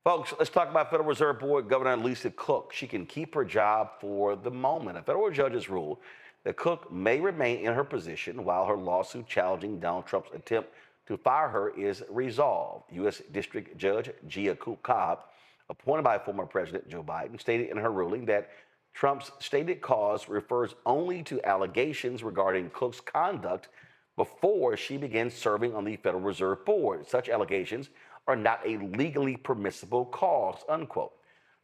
Folks, let's talk about Federal Reserve Board Governor Lisa Cook. She can keep her job for the moment. A federal judge has ruled that Cook may remain in her position while her lawsuit challenging Donald Trump's attempt to fire her is resolved. U.S. District Judge Gia Cobb, appointed by former President Joe Biden, stated in her ruling that Trump's stated cause refers only to allegations regarding Cook's conduct before she began serving on the Federal Reserve Board. Such allegations are not a legally permissible cause, unquote.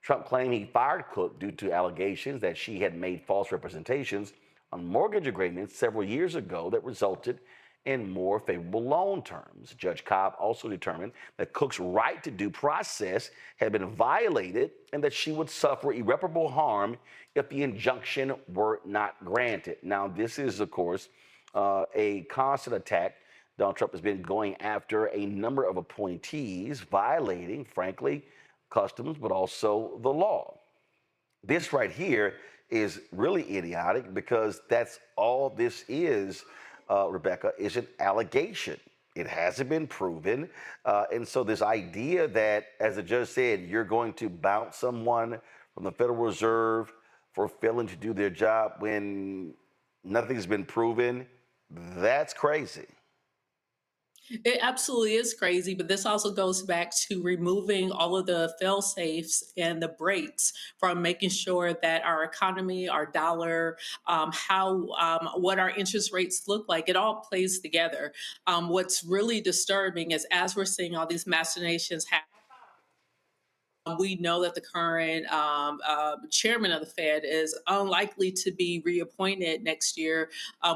Trump claimed he fired Cook due to allegations that she had made false representations on mortgage agreements several years ago that resulted in more favorable loan terms. Judge Cobb also determined that Cook's right to due process had been violated and that she would suffer irreparable harm if the injunction were not granted. Now, this is, of course, a constant attack. Donald Trump has been going after a number of appointees, violating, frankly, customs, but also the law. This right here is really idiotic because that's all this is, Rebecca, is an allegation. It hasn't been proven. And so this idea that, as the judge said, you're going to bounce someone from the Federal Reserve for failing to do their job when nothing's been proven, that's crazy. It absolutely is crazy, but this also goes back to removing all of the fail safes and the brakes from making sure that our economy, our dollar, what our interest rates look like. It all plays together. What's really disturbing is as we're seeing all these machinations happen. We know that the current chairman of the Fed is unlikely to be reappointed next year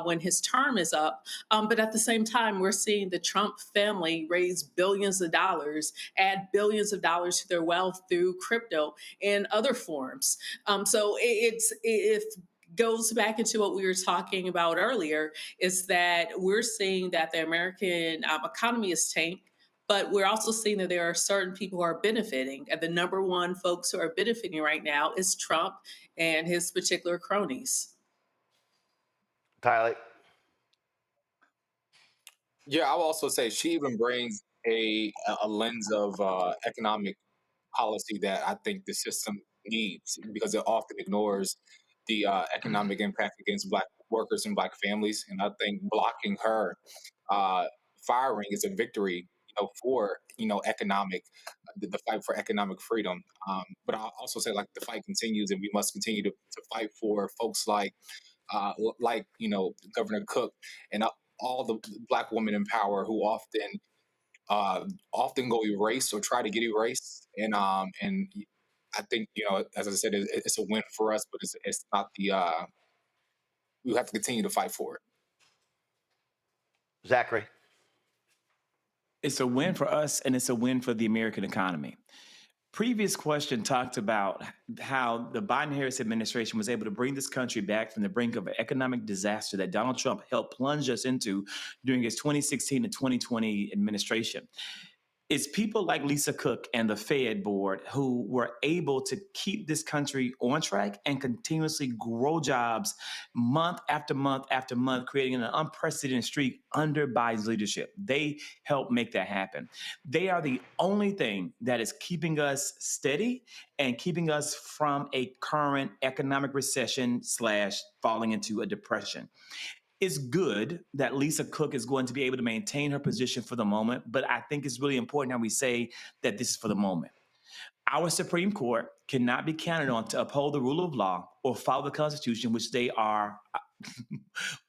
when his term is up. But at the same time, we're seeing the Trump family raise billions of dollars, add billions of dollars to their wealth through crypto and other forms. So it goes back into what we were talking about earlier, is that we're seeing that the American economy is tanked, but we're also seeing that there are certain people who are benefiting. And the number one folks who are benefiting right now is Trump and his particular cronies. Tyler? Yeah, I will also say she even brings a lens of economic policy that I think the system needs because it often ignores the economic impact against Black workers and Black families. And I think blocking her uh, firing is a victory, for economic the fight for economic freedom. But I'll also say like the fight continues, and we must continue to fight for folks Governor Cook and all the Black women in power who often go erased or try to get erased. And I think as I said, it's a win for us, but it's not the we have to continue to fight for it. Zachary? It's a win for us, and it's a win for the American economy. Previous question talked about how the Biden-Harris administration was able to bring this country back from the brink of an economic disaster that Donald Trump helped plunge us into during his 2016 to 2020 administration. It's people like Lisa Cook and the Fed board who were able to keep this country on track and continuously grow jobs month after month after month, creating an unprecedented streak under Biden's leadership. They helped make that happen. They are the only thing that is keeping us steady and keeping us from a current economic recession / falling into a depression. It's good that Lisa Cook is going to be able to maintain her position for the moment, but I think it's really important how we say that this is for the moment. Our Supreme Court cannot be counted on to uphold the rule of law or follow the Constitution, which they are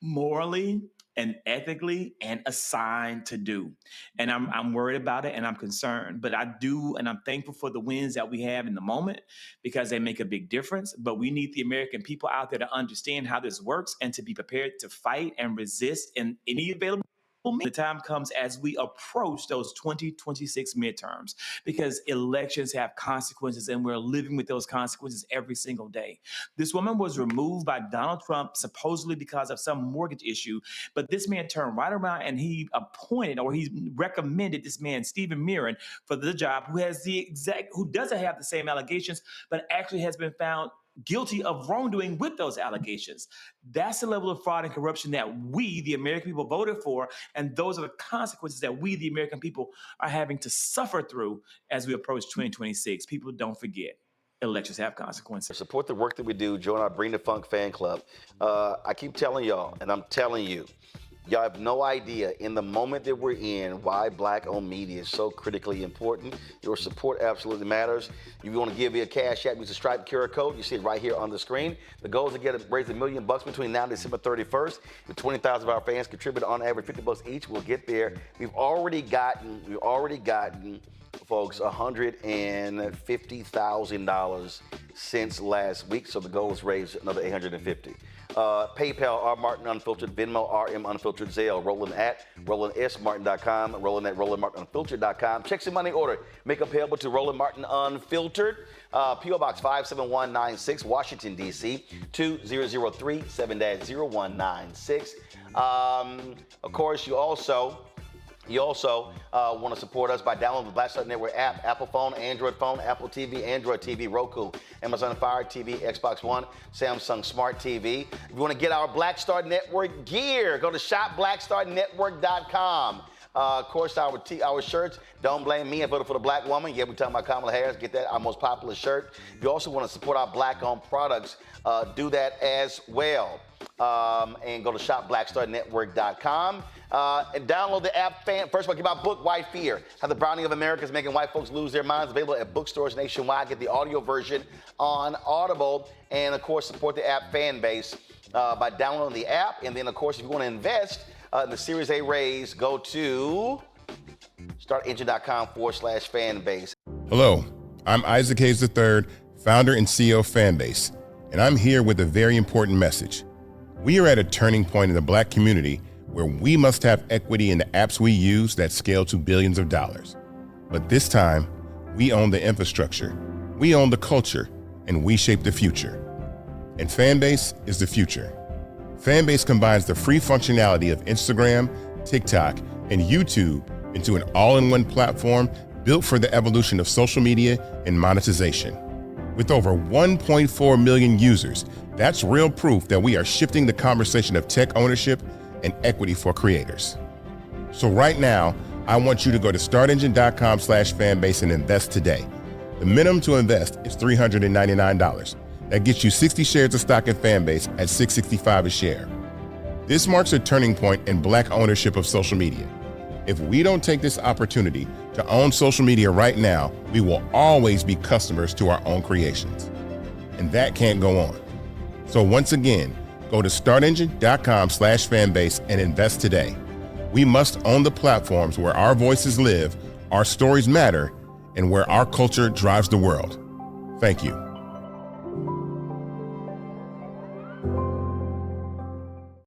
morally and ethically and assigned to do. And I'm worried about it and I'm concerned, but I do, and I'm thankful for the wins that we have in the moment because they make a big difference. But we need the American people out there to understand how this works and to be prepared to fight and resist in any available. The time comes as we approach those 2026 midterms, because elections have consequences and we're living with those consequences every single day. This woman was removed by Donald Trump supposedly because of some mortgage issue, but this man turned right around and he appointed, or he recommended, this man, Stephen Mirren, for the job, who doesn't have the same allegations, but actually has been found guilty of wrongdoing with those allegations. That's the level of fraud and corruption that we, the American people, voted for, and those are the consequences that we, the American people, are having to suffer through as we approach 2026. People don't forget. Elections have consequences. Support the work that we do. Join our Bring the Funk fan club. I keep telling y'all, and I'm telling you, y'all have no idea in the moment that we're in why Black-owned media is so critically important. Your support absolutely matters. If you want to give me a cash app, use the Stripe QR code. You see it right here on the screen. The goal is to raise $1 million between now and December 31st. If 20,000 of our fans contribute on average $50 each, we'll get there. We've already gotten, folks, $150,000 since last week. So the goal is raise another $850. PayPal, R Martin Unfiltered, Venmo, RM Unfiltered, Zelle, Roland at RolandSMartin.com, Roland at RolandMartinUnfiltered.com. Checks and money order make payable to Roland Martin Unfiltered, P.O. Box 57196, Washington, D.C. 2003 7-0196. Of course, you also want to support us by downloading the Black Star Network app, Apple phone, Android phone, Apple TV, Android TV, Roku, Amazon Fire TV, Xbox One, Samsung Smart TV. If you want to get our Black Star Network gear, go to shopblackstarnetwork.com. Of course, our shirts, Don't Blame Me, I voted for the Black Woman. Yeah, we're talking about Kamala Harris. Get that, our most popular shirt. If you also want to support our Black-owned products, do that as well. And go to shopblackstarnetwork.com. And download the app. First of all, get my book, White Fear: How the Browning of America is Making White Folks Lose Their Minds. Available at bookstores nationwide. Get the audio version on Audible. And, of course, support the app Fanbase by downloading the app. And then, of course, if you want to invest in the Series A raise, go to startengine.com/fanbase. Hello, I'm Isaac Hayes III, founder and CEO of Fanbase, and I'm here with a very important message. We are at a turning point in the Black community where we must have equity in the apps we use that scale to billions of dollars. But this time, we own the infrastructure, we own the culture, and we shape the future. And Fanbase is the future. Fanbase combines the free functionality of Instagram, TikTok, and YouTube into an all-in-one platform built for the evolution of social media and monetization. With over 1.4 million users, that's real proof that we are shifting the conversation of tech ownership and equity for creators. So right now, I want you to go to startengine.com/fanbase and invest today. The minimum to invest is $399. That gets you 60 shares of stock in Fanbase at $665 a share. This marks a turning point in Black ownership of social media. If we don't take this opportunity to own social media right now, we will always be customers to our own creations. And that can't go on. So once again, go to startengine.com/fanbase and invest today. We must own the platforms where our voices live, our stories matter, and where our culture drives the world. Thank you.